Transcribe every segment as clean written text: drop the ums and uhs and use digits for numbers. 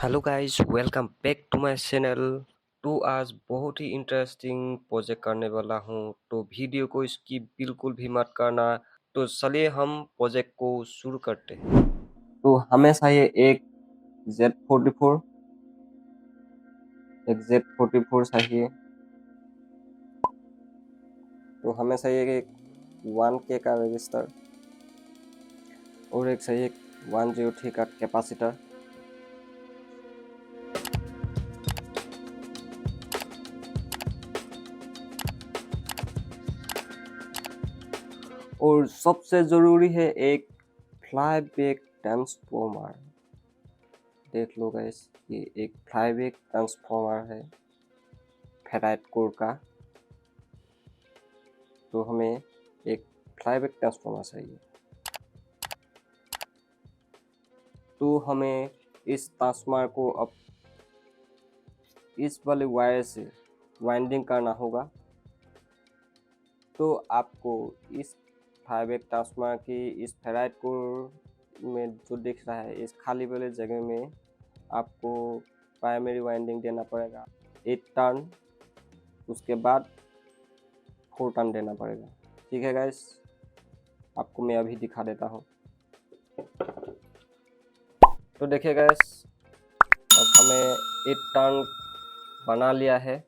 Hello guys, welcome back to my channel. तो आज बहुत ही इंटरेस्टिंग प्रोजेक्ट करने वाला हूँ, तो वीडियो को स्किप बिल्कुल भी मत करना। तो चलिए हम प्रोजेक्ट को शुरू करते हैं। तो हमेशा ये एक Z44 चाहिए। तो हमेशा ये एक 1K का रजिस्टर और एक चाहिए 103 का कैपेसिटर। और सबसे जरूरी है एक फ्लाईबैक ट्रांसफॉर्मर। देख लो गाइस, ये एक फ्लाईबैक ट्रांसफॉर्मर है फेराइट कोर का। तो हमें एक फ्लाईबैक ट्रांसफॉर्मर चाहिए। तो हमें इस ट्रांसफॉर्मर को अब इस वाले वायर से वाइंडिंग करना होगा। तो आपको इस फ्लाईबैक ट्रांसफॉर्मर की इस फेराइट कोर में जो दिख रहा है, इस खाली वाले जगह में आपको प्राइमरी वाइंडिंग देना पड़ेगा 8 टर्न, उसके बाद 4 टर्न देना पड़ेगा। ठीक है गाइस, आपको मैं अभी दिखा देता हूँ। तो देखिए गाइस, अब हमें 8 टर्न बना लिया है।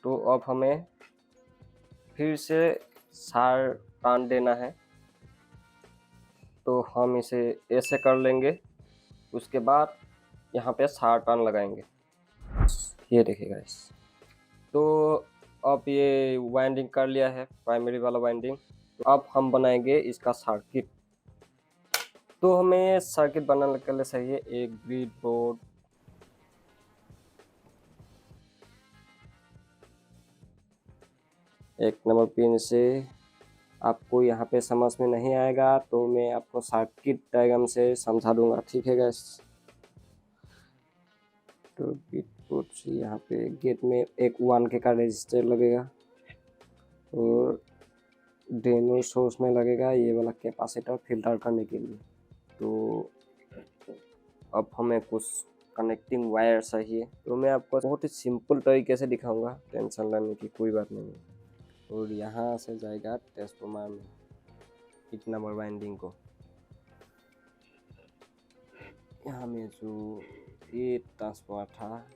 तो अब हमें फिर से 4 टर्न देना है। तो हम इसे ऐसे कर लेंगे, उसके बाद यहाँ पे 4 टर्न लगाएंगे। ये देखिए गाइस, तो अब ये वाइंडिंग कर लिया है, प्राइमरी वाला वाइंडिंग। तो अब हम बनाएंगे इसका सर्किट। तो हमें सर्किट बनाने के लिए चाहिए एक ग्रिड बोर्ड, एक नंबर पिन से। आपको यहाँ पे समझ में नहीं आएगा तो मैं आपको सर्किट डायग्राम से समझा दूंगा। ठीक है गाइस, तो ग्रिड बोर्ड से यहाँ पे गेट में एक 1K का रजिस्टर लगेगा और ड्रेन और सोर्स में लगेगा ये वाला कैपेसिटर फिल्टर करने के लिए। तो अब हमें कुछ कनेक्टिंग वायर चाहिए। तो मैं आपको बहुत ही सिंपल तरीके से दिखाऊंगा, टेंशन लेने की कोई बात नहीं है। और यहाँ से जाएगा ट्रांसफार्मर में एक नंबर वाइंडिंग को। यहाँ में जो ये ट्रांसफार्मर था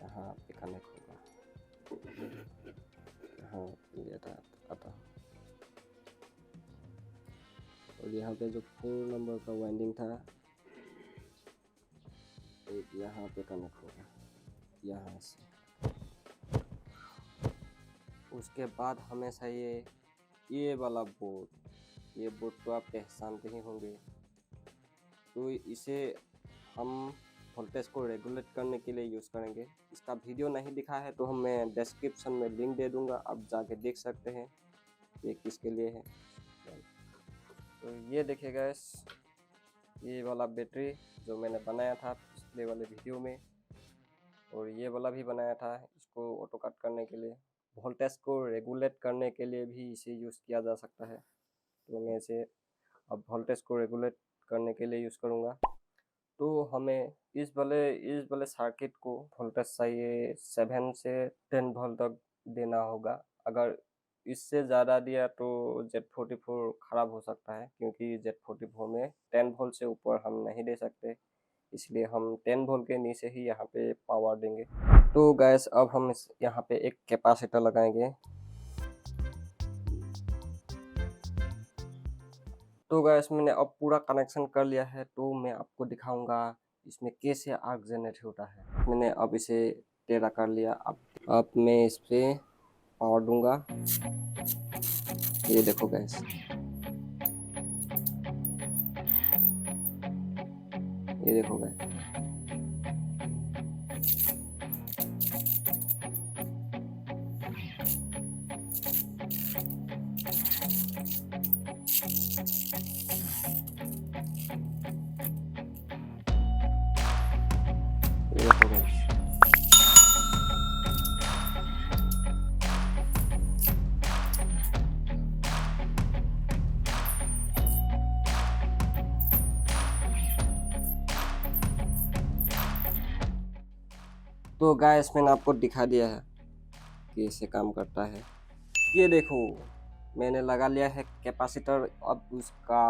यहाँ पे कनेक्ट होगा। यहाँ ये आता और यहाँ पे जो 4 नंबर का वाइंडिंग था एक यहाँ पे कनेक्ट होगा यहाँ से। उसके बाद हमें चाहिए ये वाला बोर्ड। ये बोर्ड तो आप पहचानते ही होंगे। तो इसे हम वोल्टेज को रेगुलेट करने के लिए यूज़ करेंगे। इसका वीडियो नहीं दिखा है तो मैं डिस्क्रिप्शन में लिंक दे दूंगा, आप जाके देख सकते हैं ये किसके लिए है। तो ये देखिए गाइस, ये वाला बैटरी जो मैंने बनाया था पिछले वाले वीडियो में, और ये वाला भी बनाया था। इसको ऑटो कट करने के लिए, वोल्टेज को रेगुलेट करने के लिए भी इसे यूज़ किया जा सकता है। तो मैं इसे अब वोल्टेज को रेगुलेट करने के लिए यूज़ करूँगा। तो हमें इस वाले सर्किट को वोल्टेज चाहिए 7 से 10 वोल्ट तक देना होगा। अगर इससे ज़्यादा दिया तो Z44 ख़राब हो सकता है, क्योंकि Z44 में 10 वोल्ट से ऊपर हम नहीं दे सकते, इसलिए हम 10 वोल्ट के नीचे ही यहाँ पे पावर देंगे। तो गैस, अब हम यहाँ पे एक कैपेसिटर लगाएंगे। तो गैस, मैंने अब पूरा कनेक्शन कर लिया है। तो मैं आपको दिखाऊंगा इसमें कैसे आर्क जनरेट होता है। मैंने अब इसे टेढ़ा कर लिया। अब मैं इस पे पावर दूंगा। ये देखो गैस, ये देखो गैस, ये देखो गैस। तो गाइस मैंने आपको दिखा दिया है कि इसे काम करता है। ये देखो मैंने लगा लिया है कैपेसिटर। अब उसका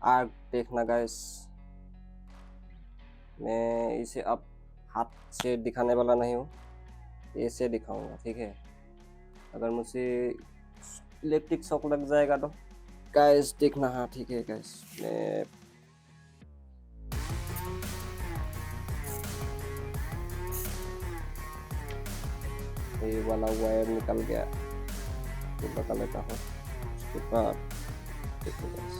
आर्क देखना गाइस। मैं इसे अब हाथ से दिखाने वाला नहीं हूँ, ऐसे दिखाऊंगा, ठीक है। अगर मुझे इलेक्ट्रिक शॉक लग जाएगा तो गाइस देखना। हाँ ठीक है गाइस, मैं ये वाला वायर निकल गया तो लगा लेता हूँ। उसके बाद देखो गाइस,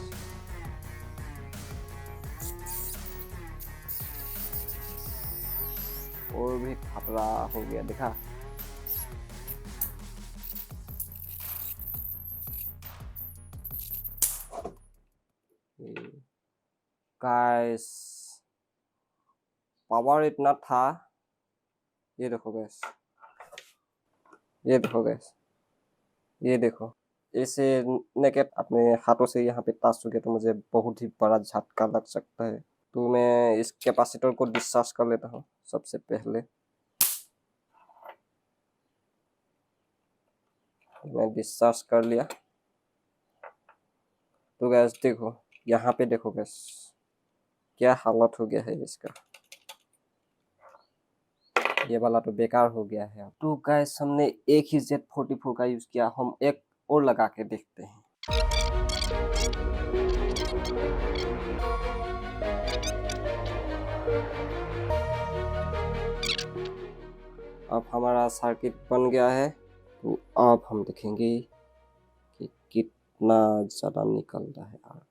और भी खतरा हो गया, देखा। गाइस पावर इतना था। ये देखो गैस, ये देखो गैस, ये देखो। ऐसे नेकेट अपने हाथों से यहाँ पे टच तो मुझे बहुत ही बड़ा झटका लग सकता है। तो मैं इस कैपेसिटर को डिस्चार्ज कर लेता हूँ सबसे पहले। मैं डिस्चार्ज कर लिया। तो गैस देखो, यहाँ पे देखो गैस क्या हालत हो गया है इसका। ये वाला तो बेकार हो गया है। तो गैस हमने एक ही Z44 का यूज किया, हम एक और लगा के देखते हैं। अब हमारा सर्किट बन गया है। तो अब हम देखेंगे कि कितना ज़्यादा निकल रहा है आर्क।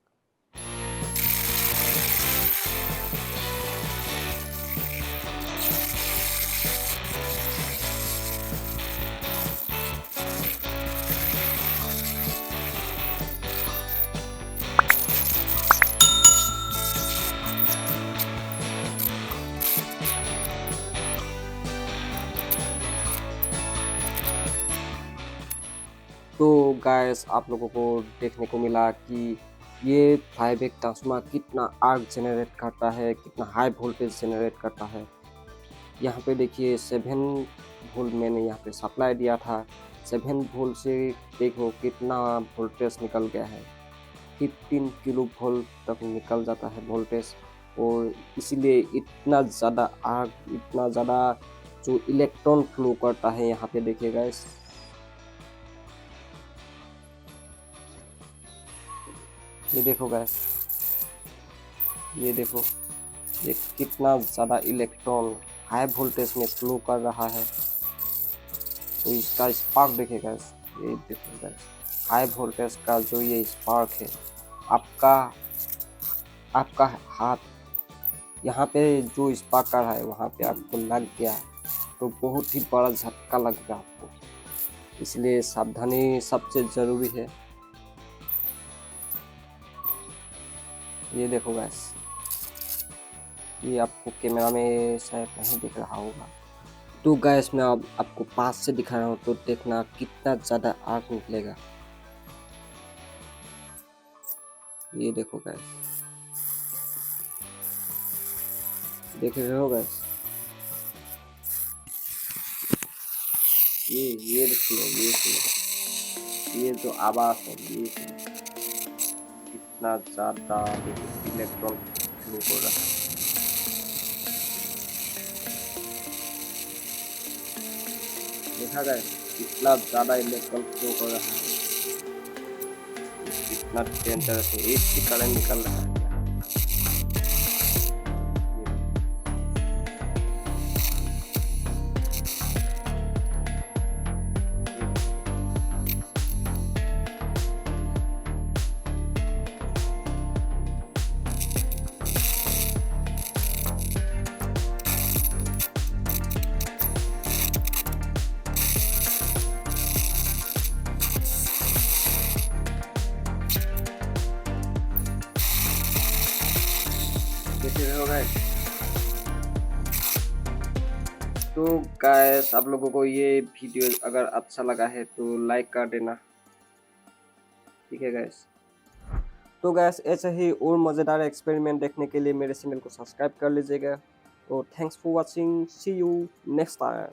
तो गाइस आप लोगों को देखने को मिला कि ये 5 ट्रांसफार्मर कितना आर्क जनरेट करता है, कितना हाई वोल्टेज जनरेट करता है। यहाँ पे देखिए 7 वोल्ट मैंने यहाँ पे सप्लाई दिया था। 7 वोल्ट से देखो कितना वोल्टेज निकल गया है, 15 किलो वोल्ट तक निकल जाता है वोल्टेज। और इसीलिए इतना ज़्यादा आर्क, इतना ज़्यादा जो इलेक्ट्रॉन फ्लो करता है। यहाँ पे देखिए गाइस, ये देखो गाइस, ये देखो, ये कितना ज़्यादा इलेक्ट्रॉन हाई वोल्टेज में फ्लो कर रहा है। तो इसका स्पार्क देखिए गाइस, ये देखो गाइस, हाई वोल्टेज का जो ये स्पार्क है, आपका हाथ यहाँ पे जो स्पार्क कर रहा है वहाँ पे आपको लग गया तो बहुत ही बड़ा झटका लगेगा आपको। इसलिए सावधानी सबसे ज़रूरी है। ये देखो गाइस, ये आपको कैमरा में शायद नहीं दिख रहा होगा। तो गैस मैं अब आपको पास से दिखा रहा हूँ, तो देखना कितना ज़्यादा आर्क निकलेगा। ये देखो गैस, देख रहे हो गैस, ये देखो, ये सुनो, ये जो आवाज़ है, ये सुनो कितना ज़्यादा इलेक्ट्रॉन फ्लो हो रहा है। देखा गैस कितना ज़्यादा इलेक्ट्रॉन फ्लो हो रहा है, कितना डेंजर है, एक करंट निकल रहा है। देख रहे हो गाइस। तो गाइस आप लोगों को ये वीडियो अगर अच्छा लगा है तो लाइक कर देना, ठीक है गाइस। तो गाइस ऐसे ही और मज़ेदार एक्सपेरिमेंट देखने के लिए मेरे चैनल को सब्सक्राइब कर लीजिएगा So thanks for watching. See you next time.